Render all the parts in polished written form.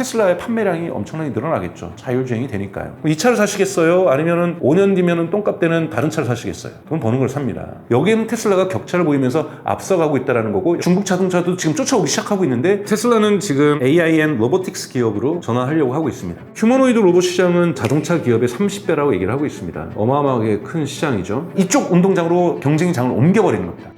테슬라의 판매량이 엄청나게 늘어나겠죠. 자율주행이 되니까요. 이 차를 사시겠어요? 아니면은 5년 뒤면은 똥값 되는 다른 차를 사시겠어요? 돈 버는 걸 삽니다. 여기에는 테슬라가 격차를 보이면서 앞서가고 있다는 거고, 중국 자동차도 지금 쫓아오기 시작하고 있는데, 테슬라는 지금 AI&, 로보틱스 기업으로 전환하려고 하고 있습니다. 휴머노이드 로봇 시장은 자동차 기업의 30배라고 얘기를 하고 있습니다. 어마어마하게 큰 시장이죠. 이쪽 운동장으로 경쟁 장을 옮겨버리는 겁니다.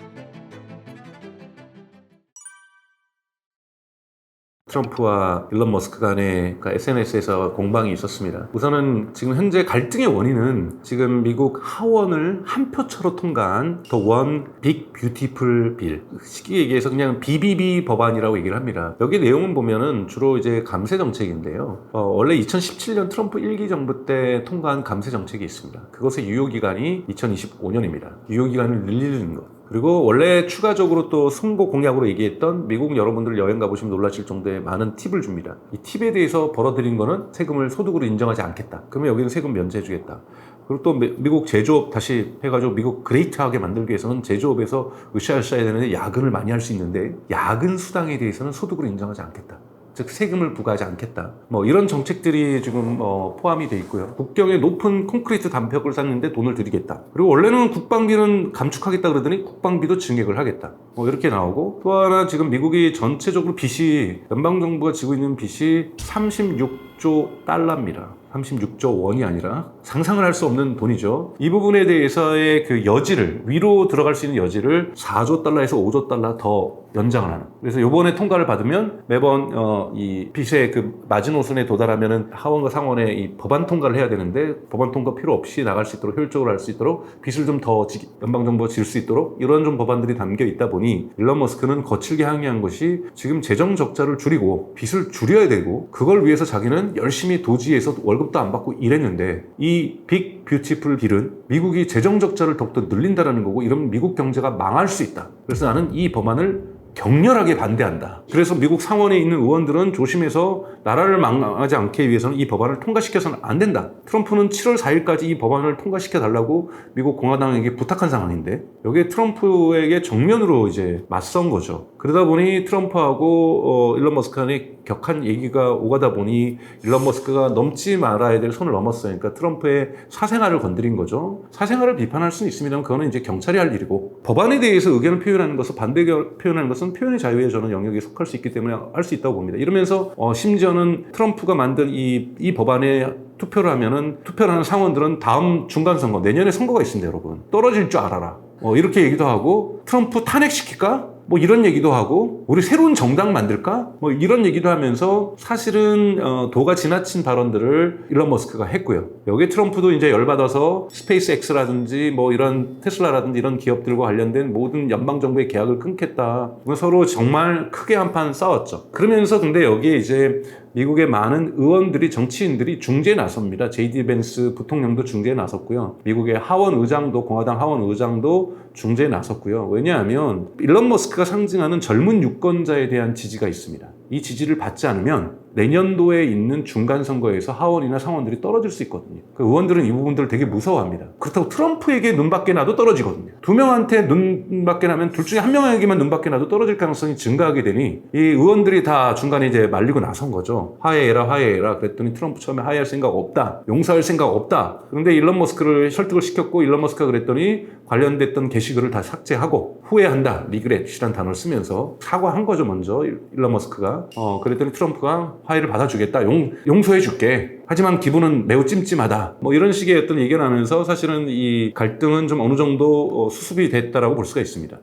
트럼프와 일론 머스크 간에 SNS에서 공방이 있었습니다. 우선은 지금 현재 갈등의 원인은 지금 미국 하원을 한 표 차로 통과한 The One Big Beautiful Bill, 쉽게 얘기해서 그냥 BBB 법안이라고 얘기를 합니다. 여기 내용은 보면은 주로 이제 감세 정책인데요. 원래 2017년 트럼프 1기 정부 때 통과한 감세 정책이 있습니다. 그것의 유효기간이 2025년입니다. 유효기간을 늘리는 것. 그리고 원래 추가적으로 또 선거 공약으로 얘기했던, 미국 여러분들 여행 가보시면 놀라실 정도의 많은 팁을 줍니다. 이 팁에 대해서 벌어들인 거는 세금을 소득으로 인정하지 않겠다. 그러면 여기는 세금 면제해주겠다. 그리고 또 미국 제조업 다시 해가지고 미국 그레이트하게 만들기 위해서는 제조업에서 으쌰으쌰 해야 되는데 야근을 많이 할 수 있는데, 야근 수당에 대해서는 소득으로 인정하지 않겠다. 즉 세금을 부과하지 않겠다. 이런 정책들이 지금 포함이 돼 있고요. 국경에 높은 콘크리트 담벼락을 쌓는데 돈을 들이겠다. 그리고 원래는 국방비는 감축하겠다 그러더니 국방비도 증액을 하겠다. 이렇게 나오고, 또 하나 지금 미국이 전체적으로 빚이, 연방정부가 지고 있는 빚이 36조 달러입니다. 36조 원이 아니라 상상을 할 수 없는 돈이죠. 이 부분에 대해서의 그 여지를, 위로 들어갈 수 있는 여지를 4조 달러에서 5조 달러 더 연장을 하는. 그래서 이번에 통과를 받으면 매번 이 빚의 그 마지노선에 도달하면은 하원과 상원에 이 법안 통과를 해야 되는데, 법안 통과 필요 없이 나갈 수 있도록, 효율적으로 할 수 있도록, 빚을 좀 더 연방정부가 질 수 있도록 이런 좀 법안들이 담겨 있다 보니, 일론 머스크는 거칠게 항의한 것이, 지금 재정 적자를 줄이고 빚을 줄여야 되고, 그걸 위해서 자기는 열심히 도지에서 월급도 안 받고 일했는데, 이 빅 뷰티풀 빌은 미국이 재정 적자를 더욱더 늘린다라는 거고, 이러면 미국 경제가 망할 수 있다. 그래서 나는 이 법안을 격렬하게 반대한다. 그래서 미국 상원에 있는 의원들은 조심해서 나라를 망하지 않게 위해서는 이 법안을 통과시켜서는 안 된다. 트럼프는 7월 4일까지 이 법안을 통과시켜 달라고 미국 공화당에게 부탁한 상황인데, 여기에 트럼프에게 정면으로 이제 맞선 거죠. 그러다 보니 트럼프하고 일론 머스크 간에 격한 얘기가 오가다 보니, 일론 머스크가 넘지 말아야 될 선을 넘었어요. 그러니까 트럼프의 사생활을 건드린 거죠. 사생활을 비판할 수는 있습니다만, 그거는 이제 경찰이 할 일이고, 법안에 대해서 의견을 표현하는 것은, 반대 표현하는 것은 표현의 자유에 저는 영역에 속할 수 있기 때문에 할 수 있다고 봅니다. 이러면서 심지어는 트럼프가 만든 이 법안에 투표를 하는 상원들은 다음 중간선거, 내년에 선거가 있습니다, 여러분. 떨어질 줄 알아라. 이렇게 얘기도 하고, 트럼프 탄핵시킬까? 이런 얘기도 하고, 우리 새로운 정당 만들까? 이런 얘기도 하면서, 사실은 도가 지나친 발언들을 일론 머스크가 했고요. 여기에 트럼프도 이제 열받아서 스페이스X라든지 이런 테슬라라든지 이런 기업들과 관련된 모든 연방정부의 계약을 끊겠다. 서로 정말 크게 한판 싸웠죠. 그러면서 근데 여기에 이제 미국의 많은 의원들이, 정치인들이 중재에 나섭니다. JD 벤스 부통령도 중재에 나섰고요. 미국의 하원 의장도, 공화당 하원 의장도 중재에 나섰고요. 왜냐하면 일론 머스크가 상징하는 젊은 유권자에 대한 지지가 있습니다. 이 지지를 받지 않으면 내년도에 있는 중간선거에서 하원이나 상원들이 떨어질 수 있거든요. 그 의원들은 이 부분들을 되게 무서워합니다. 그렇다고 트럼프에게 눈밖에 나도 떨어지거든요. 두 명한테 눈밖에 나면 둘 중에 한 명에게만 눈밖에 나도 떨어질 가능성이 증가하게 되니, 이 의원들이 다 중간에 이제 말리고 나선 거죠. 화해해라. 그랬더니 트럼프 처음에 화해할 생각 없다. 용서할 생각 없다. 그런데 일론 머스크를 설득을 시켰고, 일론 머스크가 그랬더니 관련됐던 게시글을 다 삭제하고, 후회한다, 리그렛이라는 단어를 쓰면서 사과한 거죠, 먼저 일론 머스크가. 그랬더니 트럼프가 화해를 받아주겠다, 용서해줄게. 하지만 기분은 매우 찜찜하다. 이런 식의 어떤 얘기를 하면서, 사실은 이 갈등은 좀 어느 정도 수습이 됐다라고 볼 수가 있습니다.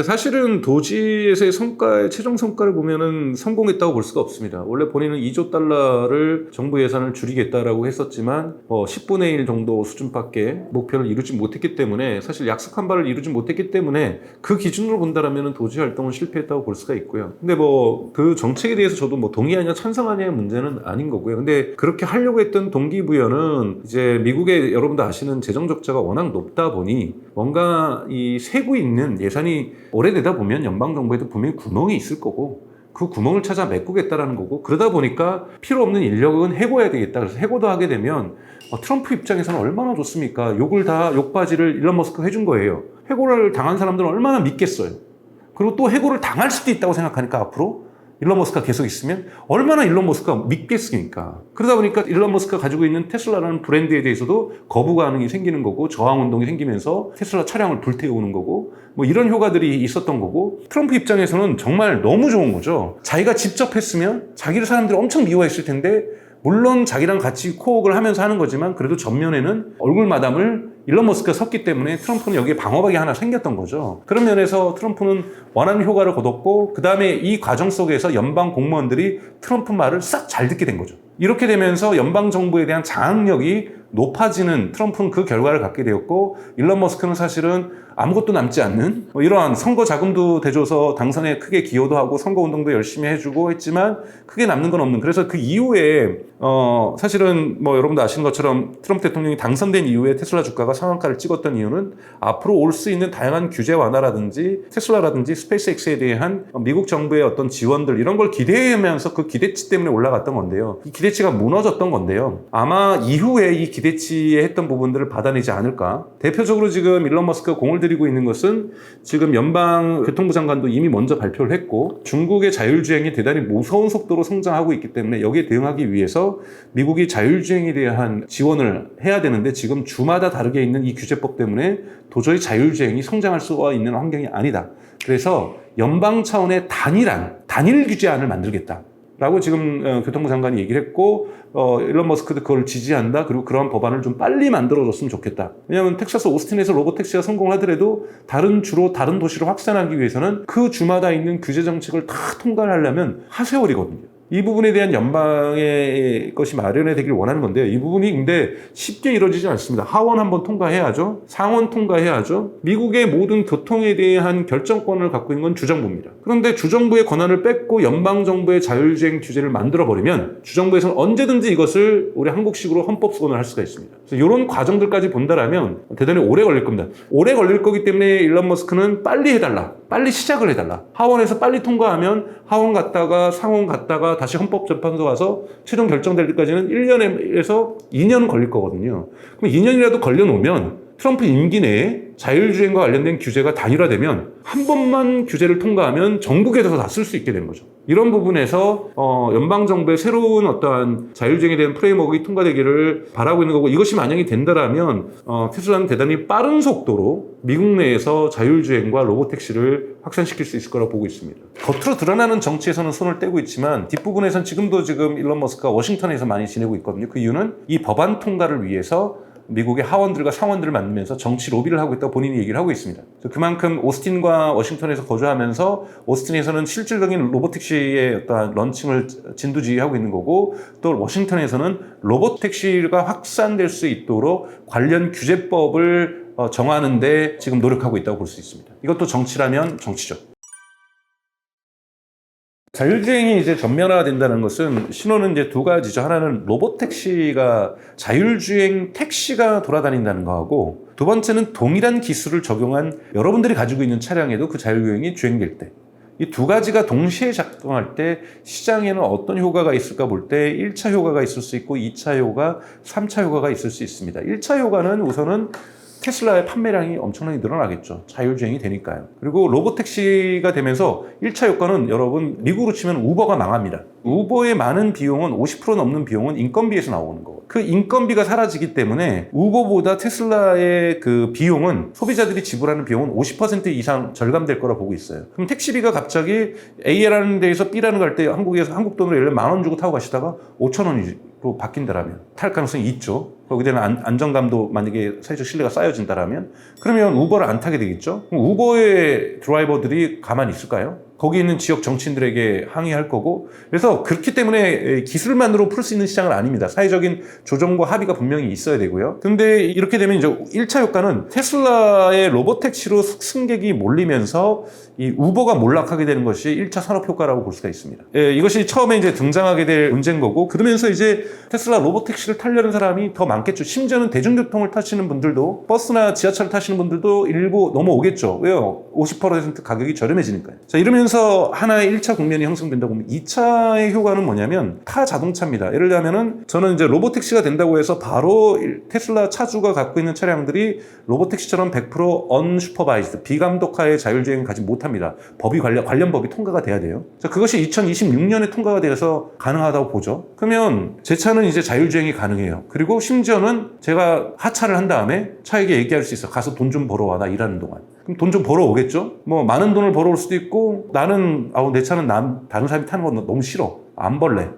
사실은 도지에서의 최종 성과를 보면은 성공했다고 볼 수가 없습니다. 원래 본인은 2조 달러를 정부 예산을 줄이겠다라고 했었지만 10분의 1 정도 수준밖에 목표를 이루지 못했기 때문에, 사실 약속한 바를 이루지 못했기 때문에 그 기준으로 본다라면 도지 활동은 실패했다고 볼 수가 있고요. 근데 그 정책에 대해서 저도 동의하냐 찬성하냐의 문제는 아닌 거고요. 근데 그렇게 하려고 했던 동기부여는, 이제 미국의 여러분도 아시는 재정 적자가 워낙 높다 보니, 뭔가 이 새고 있는 예산이 오래되다 보면 연방정부에도 분명히 구멍이 있을 거고, 그 구멍을 찾아 메꾸겠다라는 거고, 그러다 보니까 필요 없는 인력은 해고해야 되겠다. 그래서 해고도 하게 되면 트럼프 입장에서는 얼마나 좋습니까? 욕바지를 일론 머스크가 해준 거예요. 해고를 당한 사람들은 얼마나 믿겠어요. 그리고 또 해고를 당할 수도 있다고 생각하니까 앞으로 일론 머스크가 계속 있으면 얼마나 일론 머스크가 믿겠습니까? 그러다 보니까 일론 머스크가 가지고 있는 테슬라라는 브랜드에 대해서도 거부 반응이 생기는 거고 저항 운동이 생기면서 테슬라 차량을 불태우는 거고 뭐 이런 효과들이 있었던 거고 트럼프 입장에서는 정말 너무 좋은 거죠. 자기가 직접 했으면 자기를 사람들이 엄청 미워했을 텐데 물론 자기랑 같이 코옥을 하면서 하는 거지만 그래도 전면에는 얼굴 마담을 일론 머스크가 섰기 때문에 트럼프는 여기에 방어막이 하나 생겼던 거죠. 그런 면에서 트럼프는 원하는 효과를 거뒀고 그 다음에 이 과정 속에서 연방 공무원들이 트럼프 말을 싹 잘 듣게 된 거죠. 이렇게 되면서 연방 정부에 대한 장악력이 높아지는 트럼프는 그 결과를 갖게 되었고 일론 머스크는 사실은 아무것도 남지 않는 이러한 선거 자금도 대줘서 당선에 크게 기여도 하고 선거 운동도 열심히 해주고 했지만 크게 남는 건 없는 그래서 그 이후에 사실은 뭐 여러분도 아시는 것처럼 트럼프 대통령이 당선된 이후에 테슬라 주가가 상한가를 찍었던 이유는 앞으로 올 수 있는 다양한 규제 완화라든지 테슬라라든지 스페이스X에 대한 미국 정부의 어떤 지원들 이런 걸 기대하면서 그 기대치 때문에 올라갔던 건데요. 이 기대치가 무너졌던 건데요. 아마 이후에 이 기대치에 했던 부분들을 받아내지 않을까. 대표적으로 지금 일론 머스크가 공을 들이고 있는 것은 지금 연방 교통부 장관도 이미 먼저 발표를 했고 중국의 자율주행이 대단히 무서운 속도로 성장하고 있기 때문에 여기에 대응하기 위해서 미국이 자율주행에 대한 지원을 해야 되는데 지금 주마다 다르게 있는 이 규제법 때문에 도저히 자율주행이 성장할 수가 있는 환경이 아니다. 그래서 연방 차원의 단일 규제안을 만들겠다. 라고 지금 교통부 장관이 얘기를 했고 일론 머스크도 그걸 지지한다. 그리고 그런 법안을 좀 빨리 만들어줬으면 좋겠다. 왜냐하면 텍사스 오스틴에서 로보택시가 성공하더라도 주로 다른 도시로 확산하기 위해서는 그 주마다 있는 규제 정책을 다 통과를 하려면 하세월이거든요. 이 부분에 대한 연방의 것이 마련이 되길 원하는 건데요. 이 부분이 근데 쉽게 이루어지지 않습니다. 하원 한번 통과해야죠. 상원 통과해야죠. 미국의 모든 교통에 대한 결정권을 갖고 있는 건 주정부입니다. 그런데 주정부의 권한을 뺏고 연방정부의 자율주행 규제를 만들어버리면 주정부에서는 언제든지 이것을 우리 한국식으로 헌법 소원을 할 수가 있습니다. 그래서 이런 과정들까지 본다라면 대단히 오래 걸릴 겁니다. 오래 걸릴 거기 때문에 일론 머스크는 빨리 해달라. 빨리 시작을 해달라. 하원에서 빨리 통과하면 하원 갔다가 상원 갔다가 다시 헌법재판소 가서 최종 결정될 때까지는 1년에서 2년 걸릴 거거든요. 그럼 2년이라도 걸려놓으면 트럼프 임기 내에 자율주행과 관련된 규제가 단일화되면 한 번만 규제를 통과하면 전국에서 다 쓸 수 있게 되는 거죠. 이런 부분에서 연방정부의 새로운 어떠한 자율주행에 대한 프레임워크가 통과되기를 바라고 있는 거고 이것이 만약에 된다라면 테슬라는 대단히 빠른 속도로 미국 내에서 자율주행과 로보택시를 확산시킬 수 있을 거라고 보고 있습니다. 겉으로 드러나는 정치에서는 손을 떼고 있지만 뒷부분에서는 지금 일론 머스크가 워싱턴에서 많이 지내고 있거든요. 그 이유는 이 법안 통과를 위해서 미국의 하원들과 상원들을 만들면서 정치 로비를 하고 있다고 본인이 얘기를 하고 있습니다. 그만큼 오스틴과 워싱턴에서 거주하면서 오스틴에서는 실질적인 로보택시의 어떤 런칭을 진두지휘하고 있는 거고 또 워싱턴에서는 로보택시가 확산될 수 있도록 관련 규제법을 정하는데 지금 노력하고 있다고 볼 수 있습니다. 이것도 정치라면 정치죠. 자율주행이 이제 전면화된다는 것은 신호는 이제 두 가지죠. 하나는 로보택시가 자율주행 택시가 돌아다닌다는 거하고 두 번째는 동일한 기술을 적용한 여러분들이 가지고 있는 차량에도 그 자율주행이 주행될 때 이 두 가지가 동시에 작동할 때 시장에는 어떤 효과가 있을까 볼 때 1차 효과가 있을 수 있고 2차 효과, 3차 효과가 있을 수 있습니다. 1차 효과는 우선은 테슬라의 판매량이 엄청나게 늘어나겠죠. 자율주행이 되니까요. 그리고 로보택시가 되면서 1차 효과는 여러분 미국으로 치면 우버가 망합니다. 우버의 많은 비용은 50% 넘는 비용은 인건비에서 나오는 거고 그 인건비가 사라지기 때문에 우버보다 테슬라의 그 비용은 소비자들이 지불하는 비용은 50% 이상 절감될 거라 보고 있어요. 그럼 택시비가 갑자기 A라는 데에서 B라는 갈 때 한국 돈으로 예를 들면 10,000원 주고 타고 가시다가 5,000원으로 바뀐다라면 탈 가능성이 있죠. 거기에 대한 안정감도 만약에 사회적 신뢰가 쌓여진다라면 그러면 우버를 안 타게 되겠죠. 그럼 우버의 드라이버들이 가만히 있을까요? 거기 있는 지역 정치인들에게 항의할 거고 그래서 그렇기 때문에 기술만으로 풀 수 있는 시장은 아닙니다. 사회적인 조정과 합의가 분명히 있어야 되고요. 근데 이렇게 되면 이제 1차 효과는 테슬라의 로보택시로 승객이 몰리면서 이 우버가 몰락하게 되는 것이 1차 산업 효과라고 볼 수가 있습니다. 이것이 처음에 이제 등장하게 될 문제인 거고 그러면서 이제 테슬라 로보택시를 타려는 사람이 더 많겠죠. 심지어는 대중교통을 타시는 분들도 버스나 지하철을 타시는 분들도 일부 넘어오겠죠. 왜요? 50% 가격이 저렴해지니까요. 자, 이러면 그러면서 하나의 1차 국면이 형성된다고 보면 2차의 효과는 뭐냐면 타 자동차입니다. 예를 들면은 저는 이제 로보택시가 된다고 해서 바로 테슬라 차주가 갖고 있는 차량들이 로보택시처럼 100% unsupervised 비감독하의 자율주행을 가지 못합니다. 관련 법이 통과가 돼야 돼요. 자, 그것이 2026년에 통과가 되어서 가능하다고 보죠. 그러면 제 차는 이제 자율주행이 가능해요. 그리고 심지어는 제가 하차를 한 다음에 차에게 얘기할 수 있어. 가서 돈 좀 벌어와, 나 일하는 동안. 그럼 돈 좀 벌어오겠죠? 뭐 많은 돈을 벌어올 수도 있고, 나는 내 차는 다른 사람이 타는 건 너무 싫어, 안 벌래,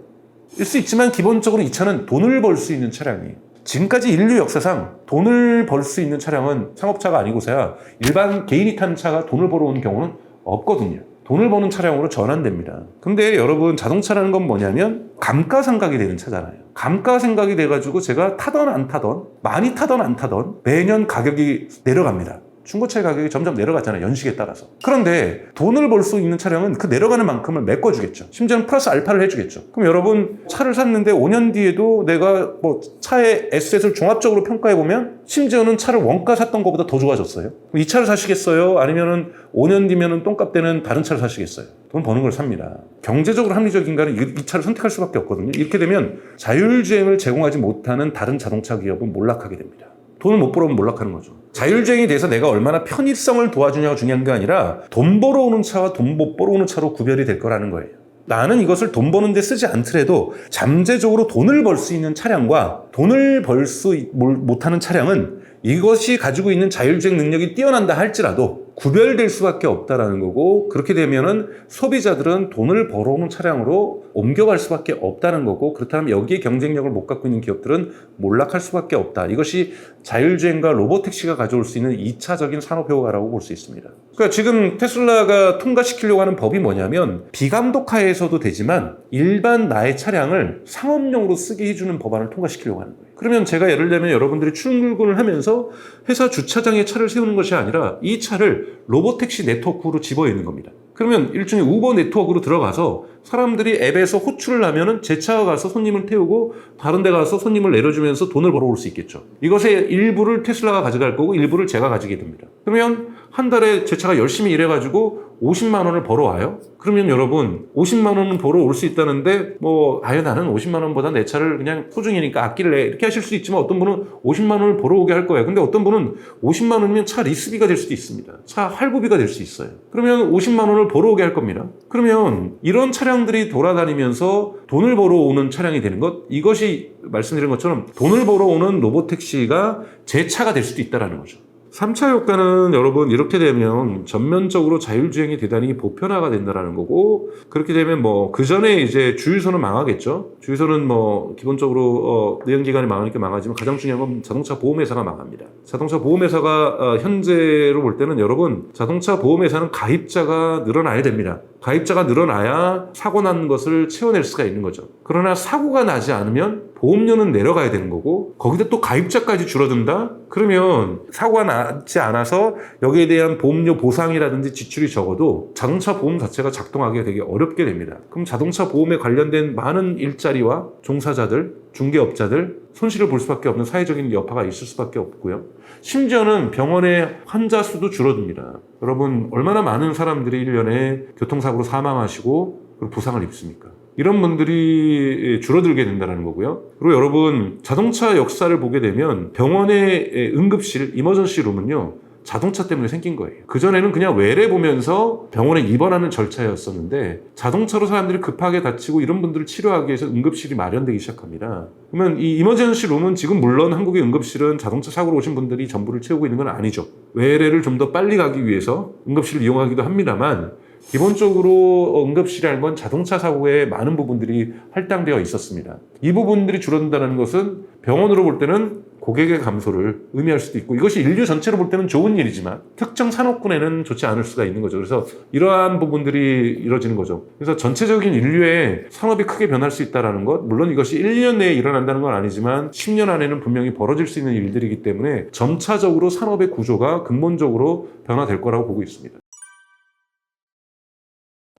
일 수 있지만 기본적으로 이 차는 돈을 벌 수 있는 차량이에요. 지금까지 인류 역사상 돈을 벌 수 있는 차량은 상업차가 아니고서야 일반 개인이 타는 차가 돈을 벌어오는 경우는 없거든요. 돈을 버는 차량으로 전환됩니다. 근데 여러분, 자동차라는 건 뭐냐면 감가상각이 되는 차잖아요. 감가상각이 돼가지고 제가 타던 안 타던, 많이 타던 안 타던 매년 가격이 내려갑니다. 중고차의 가격이 점점 내려갔잖아요, 연식에 따라서. 그런데 돈을 벌 수 있는 차량은 그 내려가는 만큼을 메꿔주겠죠. 심지어는 플러스 알파를 해주겠죠. 그럼 여러분, 차를 샀는데 5년 뒤에도 내가 뭐 차의 에셋을 종합적으로 평가해보면 심지어는 차를 원가 샀던 것보다 더 좋아졌어요. 그럼 이 차를 사시겠어요? 아니면은 5년 뒤면은 똥값 되는 다른 차를 사시겠어요? 돈 버는 걸 삽니다. 경제적으로 합리적인가는 이 차를 선택할 수밖에 없거든요. 이렇게 되면 자율주행을 제공하지 못하는 다른 자동차 기업은 몰락하게 됩니다. 돈을 못 벌어오면 몰락하는 거죠. 자율주행에 대해서 내가 얼마나 편의성을 도와주냐가 중요한 게 아니라 돈 벌어오는 차와 돈 못 벌어오는 차로 구별이 될 거라는 거예요. 나는 이것을 돈 버는 데 쓰지 않더라도 잠재적으로 돈을 벌 수 있는 차량과 돈을 벌 수 못하는 차량은 이것이 가지고 있는 자율주행 능력이 뛰어난다 할지라도 구별될 수밖에 없다라는 거고, 그렇게 되면은 소비자들은 돈을 벌어오는 차량으로 옮겨갈 수밖에 없다는 거고, 그렇다면 여기에 경쟁력을 못 갖고 있는 기업들은 몰락할 수밖에 없다. 이것이 자율주행과 로보택시가 가져올 수 있는 2차적인 산업효과라고 볼 수 있습니다. 그러니까 지금 테슬라가 통과시키려고 하는 법이 뭐냐면 비감독하에서도 되지만 일반 나의 차량을 상업용으로 쓰게 해주는 법안을 통과시키려고 하는 거예요. 그러면 제가 예를 들면 여러분들이 출근을 하면서 회사 주차장에 차를 세우는 것이 아니라 이 차를 로보택시 네트워크로 집어넣는 겁니다. 그러면 일종의 우버 네트워크로 들어가서 사람들이 앱에서 호출을 하면은 제 차가 가서 손님을 태우고 다른 데 가서 손님을 내려주면서 돈을 벌어올 수 있겠죠. 이것의 일부를 테슬라가 가져갈 거고 일부를 제가 가지게 됩니다. 그러면 한 달에 제 차가 열심히 일해가지고 50만 원을 벌어와요. 그러면 여러분, 50만 원은 벌어올 수 있다는데 나는 50만 원보다 내 차를 그냥 소중이니까 아낄래, 이렇게 하실 수 있지만 어떤 분은 50만 원을 벌어오게 할 거예요. 근데 어떤 분은 50만 원이면 차 리스비가 될 수도 있습니다. 차 할부비가 될 수 있어요. 그러면 50만 원을 벌어오게 할 겁니다. 그러면 이런 차량들이 돌아다니면서 돈을 벌어오는 차량이 되는 것, 이것이 말씀드린 것처럼 돈을 벌어오는 로보택시가 제 차가 될 수도 있다는 거죠. 3차 효과는 여러분, 이렇게 되면 전면적으로 자율주행이 대단히 보편화가 된다는 거고, 그렇게 되면 그 전에 이제 주유소는 망하겠죠. 주유소는 기본적으로 내연기관이 망하니까 망하지만 가장 중요한 건 자동차 보험회사가 망합니다. 자동차 보험회사가 현재로 볼 때는 여러분, 자동차 보험회사는 가입자가 늘어나야 됩니다. 가입자가 늘어나야 사고 난 것을 채워낼 수가 있는 거죠. 그러나 사고가 나지 않으면 보험료는 내려가야 되는 거고, 거기다 또 가입자까지 줄어든다? 그러면 사고가 나지 않아서 여기에 대한 보험료 보상이라든지 지출이 적어도 자동차 보험 자체가 작동하기가 되게 어렵게 됩니다. 그럼 자동차 보험에 관련된 많은 일자리와 종사자들, 중개업자들 손실을 볼 수밖에 없는 사회적인 여파가 있을 수밖에 없고요. 심지어는 병원의 환자 수도 줄어듭니다. 여러분, 얼마나 많은 사람들이 1년에 교통사고로 사망하시고 그리고 부상을 입습니까? 이런 분들이 줄어들게 된다는 거고요. 그리고 여러분, 자동차 역사를 보게 되면 병원의 응급실, 이머전시 룸은요, 자동차 때문에 생긴 거예요. 그전에는 그냥 외래 보면서 병원에 입원하는 절차였었는데, 자동차로 사람들이 급하게 다치고 이런 분들을 치료하기 위해서 응급실이 마련되기 시작합니다. 그러면 이 이머전시 룸은 지금 물론 한국의 응급실은 자동차 사고로 오신 분들이 전부를 채우고 있는 건 아니죠. 외래를 좀 더 빨리 가기 위해서 응급실을 이용하기도 합니다만, 기본적으로 응급실이라는 건 자동차 사고에 많은 부분들이 할당되어 있었습니다. 이 부분들이 줄어든다는 것은 병원으로 볼 때는 고객의 감소를 의미할 수도 있고, 이것이 인류 전체로 볼 때는 좋은 일이지만 특정 산업군에는 좋지 않을 수가 있는 거죠. 그래서 이러한 부분들이 이루어지는 거죠. 그래서 전체적인 인류의 산업이 크게 변할 수 있다는 것, 물론 이것이 1년 내에 일어난다는 건 아니지만 10년 안에는 분명히 벌어질 수 있는 일들이기 때문에 점차적으로 산업의 구조가 근본적으로 변화될 거라고 보고 있습니다.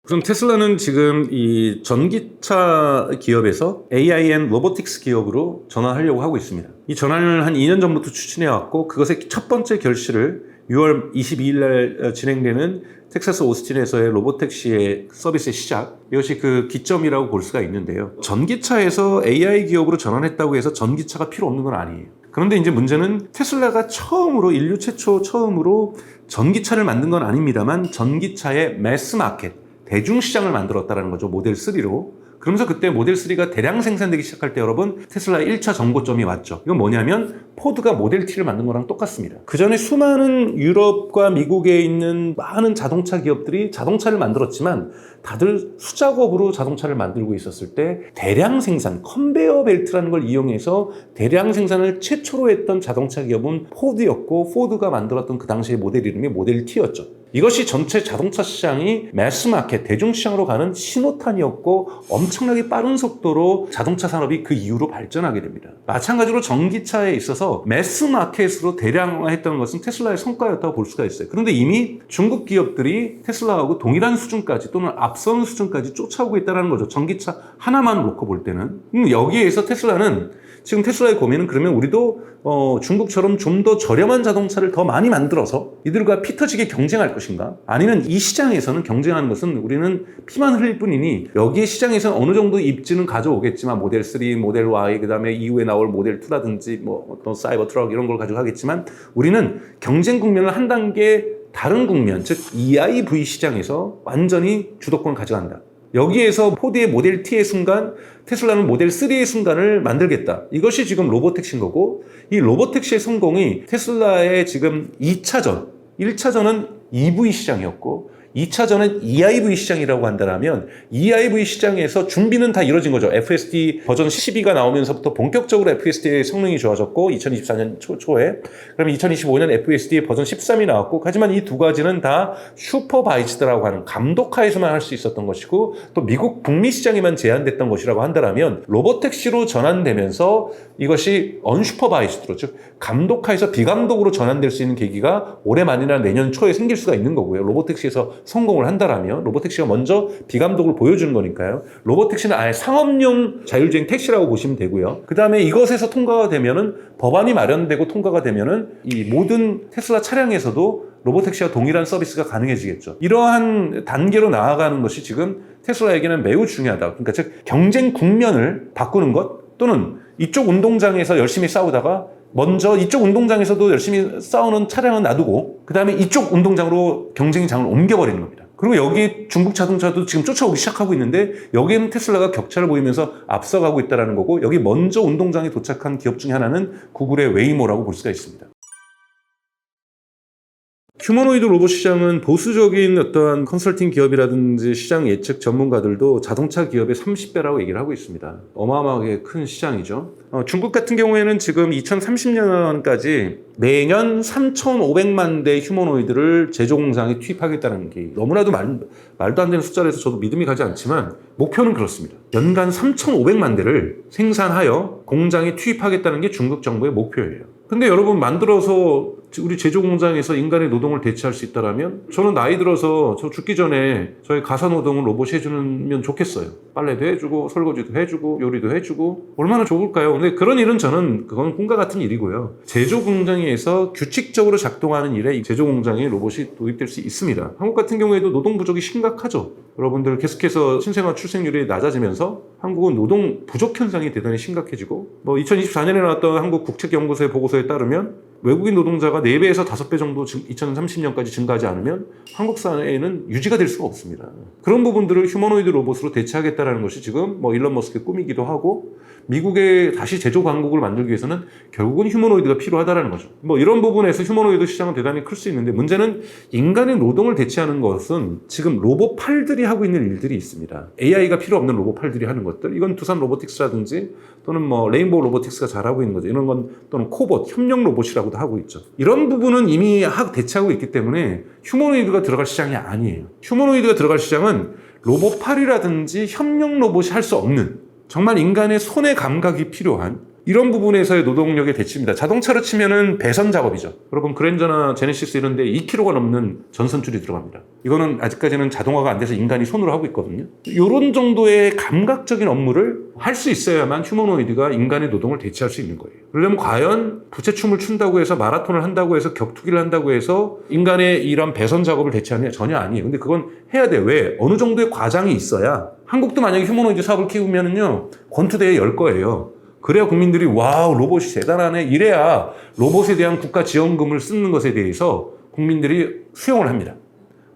그럼 테슬라는 지금 이 전기차 기업에서 AIN 로보틱스 기업으로 전환하려고 하고 있습니다. 이 전환을 한 2년 전부터 추진해왔고, 그것의 첫 번째 결실을 6월 22일 날 진행되는 텍사스 오스틴에서의 로보택시의 서비스의 시작, 이것이 그 기점이라고 볼 수가 있는데요. 전기차에서 AI 기업으로 전환했다고 해서 전기차가 필요 없는 건 아니에요. 그런데 이제 문제는 테슬라가 인류 최초 처음으로 전기차를 만든 건 아닙니다만 전기차의 매스 마켓, 대중시장을 만들었다는 거죠. 모델 3로. 그러면서 그때 모델 3가 대량 생산되기 시작할 때 여러분 테슬라의 1차 정고점이 왔죠. 이건 뭐냐면 포드가 모델 T를 만든 거랑 똑같습니다. 그 전에 수많은 유럽과 미국에 있는 많은 자동차 기업들이 자동차를 만들었지만 다들 수작업으로 자동차를 만들고 있었을 때 대량 생산, 컨베이어 벨트라는 걸 이용해서 대량 생산을 최초로 했던 자동차 기업은 포드였고, 포드가 만들었던 그 당시의 모델 이름이 모델 T였죠. 이것이 전체 자동차 시장이 매스마켓, 대중시장으로 가는 신호탄이었고 엄청나게 빠른 속도로 자동차 산업이 그 이후로 발전하게 됩니다. 마찬가지로 전기차에 있어서 매스마켓으로 대량화했던 것은 테슬라의 성과였다고 볼 수가 있어요. 그런데 이미 중국 기업들이 테슬라하고 동일한 수준까지 또는 앞서는 수준까지 쫓아오고 있다는 거죠. 전기차 하나만 놓고 볼 때는. 여기에서 지금 테슬라의 고민은 그러면 우리도 중국처럼 좀 더 저렴한 자동차를 더 많이 만들어서 이들과 피 터지게 경쟁할 것인가? 아니면 이 시장에서는 경쟁하는 것은 우리는 피만 흘릴 뿐이니 여기에 시장에서는 어느 정도 입지는 가져오겠지만 모델 3, 모델 Y, 그 다음에 이후에 나올 모델 2라든지 뭐 어떤 사이버 트럭 이런 걸 가지고 하겠지만 우리는 경쟁 국면을 한 단계 다른 국면, 즉 EIV 시장에서 완전히 주도권을 가져간다. 여기에서 포드의 모델 T의 순간, 테슬라는 모델 3의 순간을 만들겠다. 이것이 지금 로보택시인 거고, 이 로보택시의 성공이 테슬라의 지금 2차전, 1차전은 EV 시장이었고 2차전은 EIV 시장이라고 한다면 EIV 시장에서 준비는 다 이루어진 거죠. FSD 버전 12가 나오면서부터 본격적으로 FSD의 성능이 좋아졌고 2024년 초에 그러면 2025년 FSD 버전 13이 나왔고, 하지만 이 두 가지는 다 슈퍼바이즈드라고 하는 감독하에서만 할 수 있었던 것이고 또 미국 북미 시장에만 제한됐던 것이라고 한다면 로보택시로 전환되면서 이것이 언슈퍼바이즈드로, 즉 감독하에서 비감독으로 전환될 수 있는 계기가 올해 말이나 내년 초에 생길 수가 있는 거고요. 로보택시에서 성공을 한다라면 로보택시가 먼저 비감독을 보여주는 거니까요. 로보택시는 아예 상업용 자율주행 택시라고 보시면 되고요. 그 다음에 이것에서 통과가 되면은 법안이 마련되고 통과가 되면은 이 모든 테슬라 차량에서도 로보택시와 동일한 서비스가 가능해지겠죠. 이러한 단계로 나아가는 것이 지금 테슬라에게는 매우 중요하다. 그러니까 즉 경쟁 국면을 바꾸는 것, 또는 이쪽 운동장에서 열심히 싸우다가 먼저 이쪽 운동장에서도 열심히 싸우는 차량은 놔두고 그 다음에 이쪽 운동장으로 경쟁의 장을 옮겨버리는 겁니다. 그리고 여기 중국 자동차도 지금 쫓아오기 시작하고 있는데 여기에는 테슬라가 격차를 보이면서 앞서가고 있다는 거고, 여기 먼저 운동장에 도착한 기업 중에 하나는 구글의 웨이모라고 볼 수가 있습니다. 휴머노이드 로봇 시장은 보수적인 어떠한 컨설팅 기업이라든지 시장 예측 전문가들도 자동차 기업의 30배라고 얘기를 하고 있습니다. 어마어마하게 큰 시장이죠. 중국 같은 경우에는 지금 2030년까지 매년 3,500만 대 휴머노이드를 제조 공장에 투입하겠다는 게 너무나도 말도 안 되는 숫자라서 저도 믿음이 가지 않지만 목표는 그렇습니다. 연간 3,500만 대를 생산하여 공장에 투입하겠다는 게 중국 정부의 목표예요. 근데 여러분, 만들어서 우리 제조 공장에서 인간의 노동을 대체할 수 있다면 저는 나이 들어서 저 죽기 전에 저희 가사 노동을 로봇이 해주면 좋겠어요. 빨래도 해주고 설거지도 해주고 요리도 해주고 얼마나 좋을까요? 근데 그런 일은 그건 꿈과 같은 일이고요. 제조 공장에서 규칙적으로 작동하는 일에 이 제조 공장에 로봇이 도입될 수 있습니다. 한국 같은 경우에도 노동 부족이 심각하죠. 여러분들 계속해서 신생아 출생률이 낮아지면서 한국은 노동 부족 현상이 대단히 심각해지고 2024년에 나왔던 한국 국책연구소의 보고서에 따르면 외국인 노동자가 4배에서 5배 정도 2030년까지 증가하지 않으면 한국 사회에는 유지가 될 수가 없습니다. 그런 부분들을 휴머노이드 로봇으로 대체하겠다는 것이 지금 일론 머스크의 꿈이기도 하고, 미국의 다시 제조 강국을 만들기 위해서는 결국은 휴머노이드가 필요하다는 거죠. 이런 부분에서 휴머노이드 시장은 대단히 클 수 있는데, 문제는 인간의 노동을 대체하는 것은 지금 로봇 팔들이 하고 있는 일들이 있습니다. AI가 필요 없는 로봇 팔들이 하는 것들, 이건 두산 로보틱스라든지 또는 레인보우 로보틱스가 잘하고 있는 거죠. 이런 건 또는 코봇, 협력 로봇이라고도 하고 있죠. 이런 부분은 이미 대체하고 있기 때문에 휴머노이드가 들어갈 시장이 아니에요. 휴머노이드가 들어갈 시장은 로봇 팔이라든지 협력 로봇이 할 수 없는, 정말 인간의 손의 감각이 필요한 이런 부분에서의 노동력의 대치입니다. 자동차로 치면은 배선 작업이죠. 여러분, 그랜저나 제네시스 이런 데 2kg가 넘는 전선줄이 들어갑니다. 이거는 아직까지는 자동화가 안 돼서 인간이 손으로 하고 있거든요. 이런 정도의 감각적인 업무를 할 수 있어야만 휴머노이드가 인간의 노동을 대체할 수 있는 거예요. 그러려면 과연 부채춤을 춘다고 해서 마라톤을 한다고 해서 격투기를 한다고 해서 인간의 이런 배선 작업을 대체하느냐? 전혀 아니에요. 근데 그건 해야 돼요. 왜? 어느 정도의 과장이 있어야. 한국도 만약에 휴머노이드 사업을 키우면은요, 권투대회 열 거예요. 그래야 국민들이 와우, 로봇이 대단하네. 이래야 로봇에 대한 국가 지원금을 쓰는 것에 대해서 국민들이 수용을 합니다.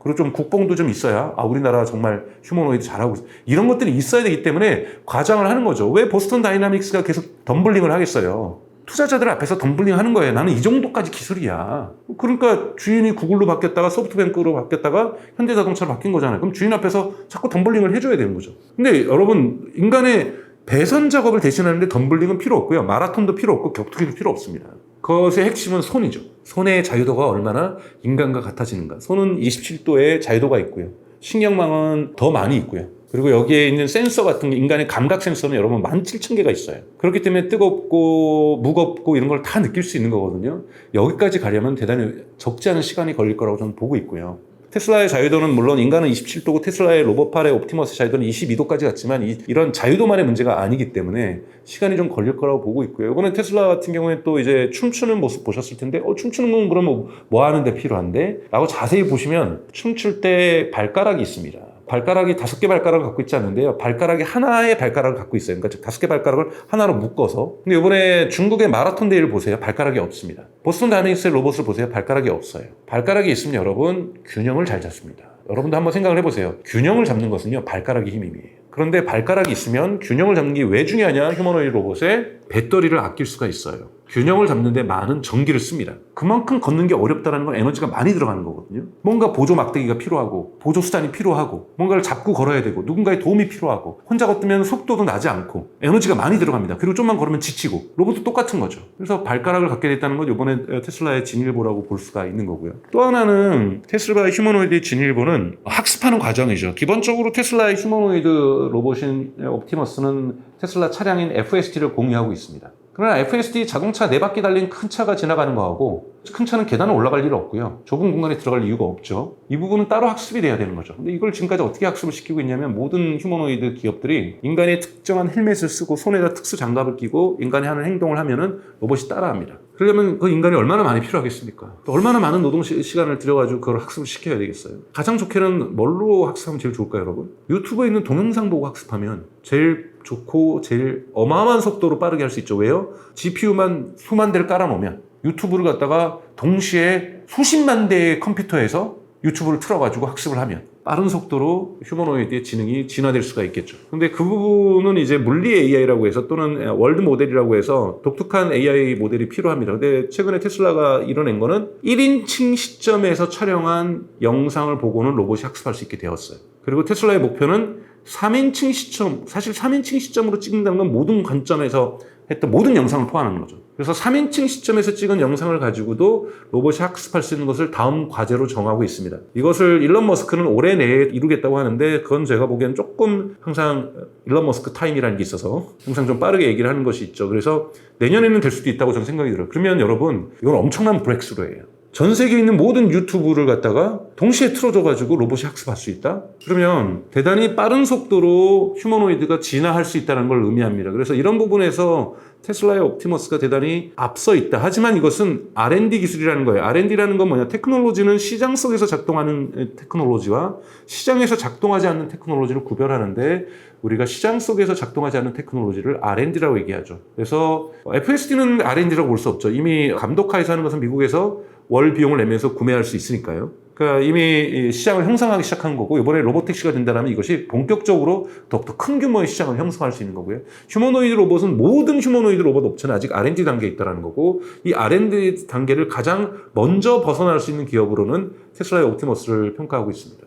그리고 좀 국뽕도 좀 있어야 우리나라 정말 휴머노이드 잘하고 있어. 이런 것들이 있어야 되기 때문에 과장을 하는 거죠. 왜 보스턴 다이나믹스가 계속 덤블링을 하겠어요? 투자자들 앞에서 덤블링 하는 거예요. 나는 이 정도까지 기술이야. 그러니까 주인이 구글로 바뀌었다가 소프트뱅크로 바뀌었다가 현대자동차로 바뀐 거잖아요. 그럼 주인 앞에서 자꾸 덤블링을 해줘야 되는 거죠. 근데 여러분, 인간의 배선 작업을 대신하는데 덤블링은 필요 없고요. 마라톤도 필요 없고 격투기도 필요 없습니다. 그것의 핵심은 손이죠. 손의 자유도가 얼마나 인간과 같아지는가. 손은 27도의 자유도가 있고요. 신경망은 더 많이 있고요. 그리고 여기에 있는 센서 같은 게, 인간의 감각 센서는 여러분 17,000개가 있어요. 그렇기 때문에 뜨겁고 무겁고 이런 걸 다 느낄 수 있는 거거든요. 여기까지 가려면 대단히 적지 않은 시간이 걸릴 거라고 저는 보고 있고요. 테슬라의 자유도는 물론 인간은 27도고 테슬라의 로봇팔의 옵티머스 자유도는 22도까지 갔지만 이런 자유도만의 문제가 아니기 때문에 시간이 좀 걸릴 거라고 보고 있고요. 이번에 테슬라 같은 경우에 또 이제 춤추는 모습 보셨을 텐데 춤추는 건 그러면 뭐 하는데 필요한데? 라고 자세히 보시면 춤출 때 발가락이 있습니다. 발가락이 5개 발가락을 갖고 있지 않는데요. 발가락이 하나의 발가락을 갖고 있어요. 그러니까 5개 발가락을 하나로 묶어서. 근데 이번에 중국의 마라톤 대회를 보세요. 발가락이 없습니다. 보스턴 다이내믹스의 로봇을 보세요. 발가락이 없어요. 발가락이 있으면 여러분 균형을 잘 잡습니다. 여러분도 한번 생각을 해보세요. 균형을 잡는 것은요, 발가락이 힘이에요. 그런데 발가락이 있으면 균형을 잡는 게 왜 중요하냐? 휴머노이드 로봇에 배터리를 아낄 수가 있어요. 균형을 잡는데 많은 전기를 씁니다. 그만큼 걷는 게 어렵다는 건 에너지가 많이 들어가는 거거든요. 뭔가 보조 막대기가 필요하고 보조 수단이 필요하고 뭔가를 잡고 걸어야 되고 누군가의 도움이 필요하고 혼자 걷으면 속도도 나지 않고 에너지가 많이 들어갑니다. 그리고 좀만 걸으면 지치고 로봇도 똑같은 거죠. 그래서 발가락을 갖게 됐다는 건 이번에 테슬라의 진일보라고 볼 수가 있는 거고요. 또 하나는 테슬라의 휴머노이드의 진일보는 학습하는 과정이죠. 기본적으로 테슬라의 휴머노이드 로봇인 옵티머스는 테슬라 차량인 FSD를 공유하고 있습니다. 그러나 FSD 자동차 4바퀴 달린 큰 차가 지나가는 거하고 큰 차는 계단을 올라갈 일 없고요. 좁은 공간에 들어갈 이유가 없죠. 이 부분은 따로 학습이 돼야 되는 거죠. 근데 이걸 지금까지 어떻게 학습을 시키고 있냐면 모든 휴머노이드 기업들이 인간의 특정한 헬멧을 쓰고 손에다 특수 장갑을 끼고 인간이 하는 행동을 하면은 로봇이 따라합니다. 그러려면 그 인간이 얼마나 많이 필요하겠습니까? 또 얼마나 많은 노동 시간을 들여가지고 그걸 학습을 시켜야 되겠어요? 가장 좋게는 뭘로 학습하면 제일 좋을까요, 여러분? 유튜브에 있는 동영상 보고 학습하면 제일 좋고 제일 어마어마한 속도로 빠르게 할 수 있죠. 왜요? GPU만 수만 대를 깔아놓으면 유튜브를 갖다가 동시에 수십만 대의 컴퓨터에서 유튜브를 틀어가지고 학습을 하면 빠른 속도로 휴머노이드의 지능이 진화될 수가 있겠죠. 근데 그 부분은 이제 물리 AI라고 해서 또는 월드 모델이라고 해서 독특한 AI 모델이 필요합니다. 근데 최근에 테슬라가 이뤄낸 거는 1인칭 시점에서 촬영한 영상을 보고는 로봇이 학습할 수 있게 되었어요. 그리고 테슬라의 목표는 3인칭 시점, 사실 3인칭 시점으로 찍는다는 건 모든 관점에서 했던 모든 영상을 포함하는 거죠. 그래서 3인칭 시점에서 찍은 영상을 가지고도 로봇이 학습할 수 있는 것을 다음 과제로 정하고 있습니다. 이것을 일론 머스크는 올해 내에 이루겠다고 하는데 그건 제가 보기엔 조금 항상 일론 머스크 타임이라는 게 있어서 항상 좀 빠르게 얘기를 하는 것이 있죠. 그래서 내년에는 될 수도 있다고 저는 생각이 들어요. 그러면 여러분, 이건 엄청난 브렉스루예요. 전 세계에 있는 모든 유튜브를 갖다가 동시에 틀어줘가지고 로봇이 학습할 수 있다? 그러면 대단히 빠른 속도로 휴머노이드가 진화할 수 있다는 걸 의미합니다. 그래서 이런 부분에서 테슬라의 옵티머스가 대단히 앞서 있다. 하지만 이것은 R&D 기술이라는 거예요. R&D라는 건 뭐냐? 테크놀로지는 시장 속에서 작동하는 테크놀로지와 시장에서 작동하지 않는 테크놀로지를 구별하는데 우리가 시장 속에서 작동하지 않는 테크놀로지를 R&D라고 얘기하죠. 그래서 FSD는 R&D라고 볼 수 없죠. 이미 감독하에서 하는 것은 미국에서 월 비용을 내면서 구매할 수 있으니까요. 그러니까 이미 시장을 형성하기 시작한 거고 이번에 로보택시가 된다면 이것이 본격적으로 더욱더 큰 규모의 시장을 형성할 수 있는 거고요. 휴머노이드 로봇은 모든 휴머노이드 로봇 업체는 아직 R&D 단계에 있다는 거고 이 R&D 단계를 가장 먼저 벗어날 수 있는 기업으로는 테슬라의 옵티머스를 평가하고 있습니다.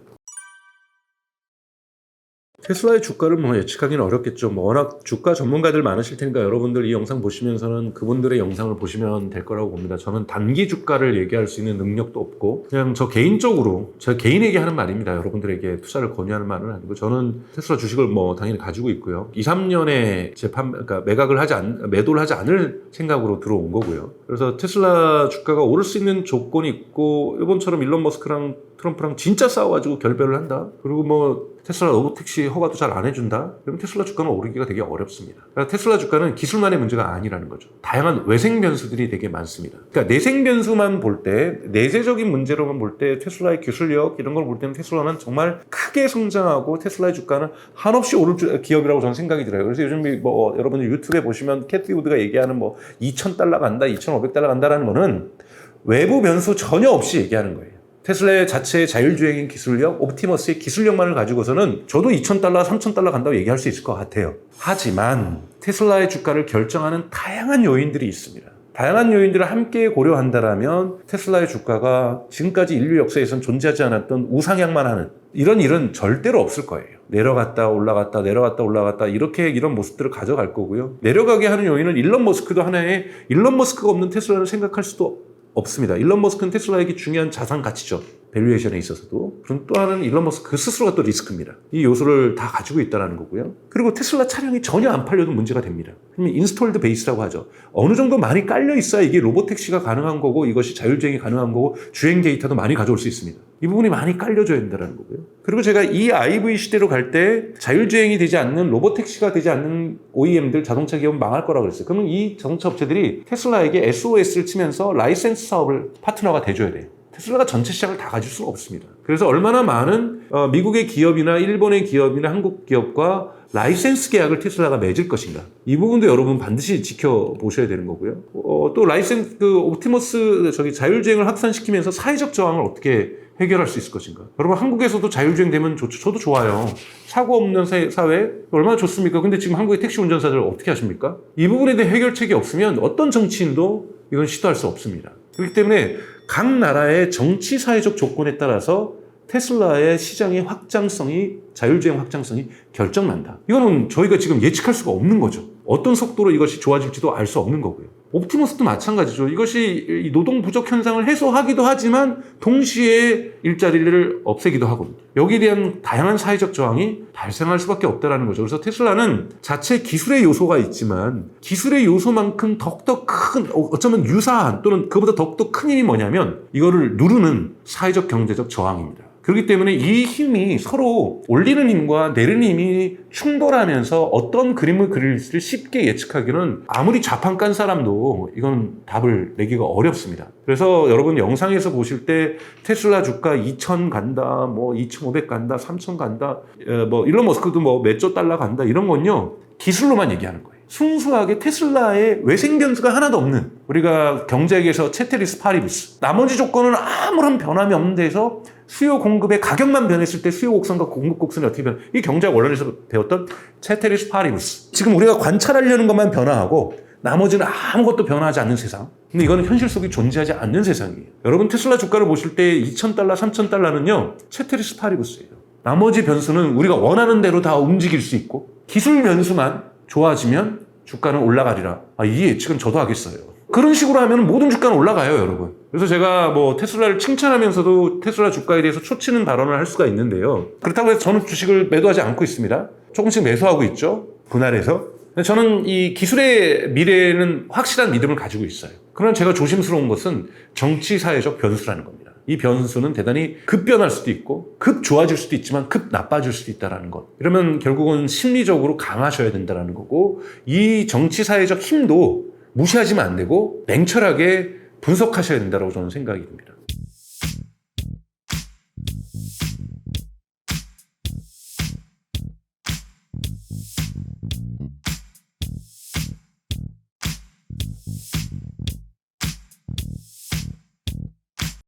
테슬라의 주가를 예측하기는 어렵겠죠. 워낙 주가 전문가들 많으실 테니까 여러분들 이 영상 보시면서는 그분들의 영상을 보시면 될 거라고 봅니다. 저는 단기 주가를 얘기할 수 있는 능력도 없고 그냥 저 개인적으로 제 개인에게 하는 말입니다. 여러분들에게 투자를 권유하는 말은 아니고 저는 테슬라 주식을 당연히 가지고 있고요. 2, 3년에 그러니까 매도를 하지 않을 생각으로 들어온 거고요. 그래서 테슬라 주가가 오를 수 있는 조건이 있고 이번처럼 일론 머스크랑 트럼프랑 진짜 싸워가지고 결별을 한다. 그리고 뭐 테슬라 로보택시 허가도 잘 안 해준다. 그러면 테슬라 주가는 오르기가 되게 어렵습니다. 그러니까 테슬라 주가는 기술만의 문제가 아니라는 거죠. 다양한 외생 변수들이 되게 많습니다. 그러니까 내생 변수만 볼 때, 내재적인 문제로만 볼 때 테슬라의 기술력 이런 걸 볼 때는 테슬라는 정말 크게 성장하고 테슬라의 주가는 한없이 오를 기업이라고 저는 생각이 들어요. 그래서 요즘 뭐 여러분들 유튜브에 보시면 캐티 우드가 얘기하는 뭐 $2,000 간다, $2,500 간다라는 거는 외부 변수 전혀 없이 얘기하는 거예요. 테슬라의 자체의 자율주행인 기술력, 옵티머스의 기술력만을 가지고서는 저도 $2,000, $3,000 간다고 얘기할 수 있을 것 같아요. 하지만 테슬라의 주가를 결정하는 다양한 요인들이 있습니다. 다양한 요인들을 함께 고려한다면 테슬라의 주가가 지금까지 인류 역사에선 존재하지 않았던 우상향만 하는 이런 일은 절대로 없을 거예요. 내려갔다 올라갔다 내려갔다 올라갔다 이런 모습들을 가져갈 거고요. 내려가게 하는 요인은 일론 머스크도 하나의 일론 머스크가 없는 테슬라를 생각할 수도 없습니다. 일론 머스크는 테슬라에게 중요한 자산 가치죠. 밸류에이션에 있어서도. 그럼 또 하나는 일론 머스크 그 스스로가 또 리스크입니다. 이 요소를 다 가지고 있다는 거고요. 그리고 테슬라 차량이 전혀 안 팔려도 문제가 됩니다. 그러면 인스톨드 베이스라고 하죠. 어느 정도 많이 깔려 있어야 이게 로보택시가 가능한 거고 이것이 자율주행이 가능한 거고 주행 데이터도 많이 가져올 수 있습니다. 이 부분이 많이 깔려줘야 된다는 거고요. 그리고 제가 이 IV 시대로 갈 때 자율주행이 되지 않는 로보택시가 되지 않는 OEM들 자동차 기업은 망할 거라고 그랬어요. 그러면 이 자동차 업체들이 테슬라에게 SOS를 치면서 라이센스 사업을 파트너가 돼줘야 돼요. 테슬라가 전체 시장을 다 가질 수는 없습니다. 그래서 얼마나 많은 미국의 기업이나 일본의 기업이나 한국 기업과 라이센스 계약을 테슬라가 맺을 것인가. 이 부분도 여러분 반드시 지켜보셔야 되는 거고요. 또 라이센스, 옵티머스 자율주행을 확산시키면서 사회적 저항을 어떻게 해결할 수 있을 것인가. 여러분 한국에서도 자율주행 되면 좋죠. 저도 좋아요. 사고 없는 사회 얼마나 좋습니까? 근데 지금 한국의 택시 운전사들 어떻게 하십니까? 이 부분에 대한 해결책이 없으면 어떤 정치인도 이건 시도할 수 없습니다. 그렇기 때문에 각 나라의 정치 사회적 조건에 따라서 테슬라의 시장의 확장성이 자율주행 확장성이 결정난다. 이거는 저희가 지금 예측할 수가 없는 거죠. 어떤 속도로 이것이 좋아질지도 알 수 없는 거고요. 옵티머스도 마찬가지죠. 이것이 노동 부족 현상을 해소하기도 하지만 동시에 일자리를 없애기도 하거든요. 여기에 대한 다양한 사회적 저항이 발생할 수밖에 없다는 거죠. 그래서 테슬라는 자체 기술의 요소가 있지만 기술의 요소만큼 더욱더 큰, 어쩌면 유사한 또는 그보다 더욱더 큰 힘이 뭐냐면 이거를 누르는 사회적 경제적 저항입니다. 그렇기 때문에 이 힘이 서로 올리는 힘과 내리는 힘이 충돌하면서 어떤 그림을 그릴지를 쉽게 예측하기는 아무리 좌판 깐 사람도 이건 답을 내기가 어렵습니다. 그래서 여러분 영상에서 보실 때 테슬라 주가 2,000 간다, 뭐 2,500 간다, 3,000 간다, 뭐 일론 머스크도 뭐 몇 조 달러 간다 이런 건요 기술로만 얘기하는 거예요. 순수하게 테슬라의 외생 변수가 하나도 없는 우리가 경제학에서 채테리스 파리부스 나머지 조건은 아무런 변함이 없는 데서 수요 공급의 가격만 변했을 때 수요 곡선과 공급 곡선이 어떻게 변해 이 경제학 원론에서 배웠던 채테리스 파리부스 지금 우리가 관찰하려는 것만 변화하고 나머지는 아무것도 변화하지 않는 세상. 근데 이거는 현실 속에 존재하지 않는 세상이에요. 여러분 테슬라 주가를 보실 때 $2,000, $3,000는요 채테리스 파리부스예요. 나머지 변수는 우리가 원하는 대로 다 움직일 수 있고 기술 변수만 좋아지면 주가는 올라가리라. 이 예측은 저도 하겠어요. 그런 식으로 하면 모든 주가는 올라가요, 여러분. 그래서 제가 뭐 테슬라를 칭찬하면서도 테슬라 주가에 대해서 초치는 발언을 할 수가 있는데요. 그렇다고 해서 저는 주식을 매도하지 않고 있습니다. 조금씩 매수하고 있죠. 분할해서. 저는 이 기술의 미래에는 확실한 믿음을 가지고 있어요. 그러나 제가 조심스러운 것은 정치 사회적 변수라는 겁니다. 이 변수는 대단히 급변할 수도 있고 급 좋아질 수도 있지만 급 나빠질 수도 있다는 것. 이러면 결국은 심리적으로 강하셔야 된다는 거고 이 정치 사회적 힘도 무시하시면 안 되고 냉철하게 분석하셔야 된다고 저는 생각이 듭니다.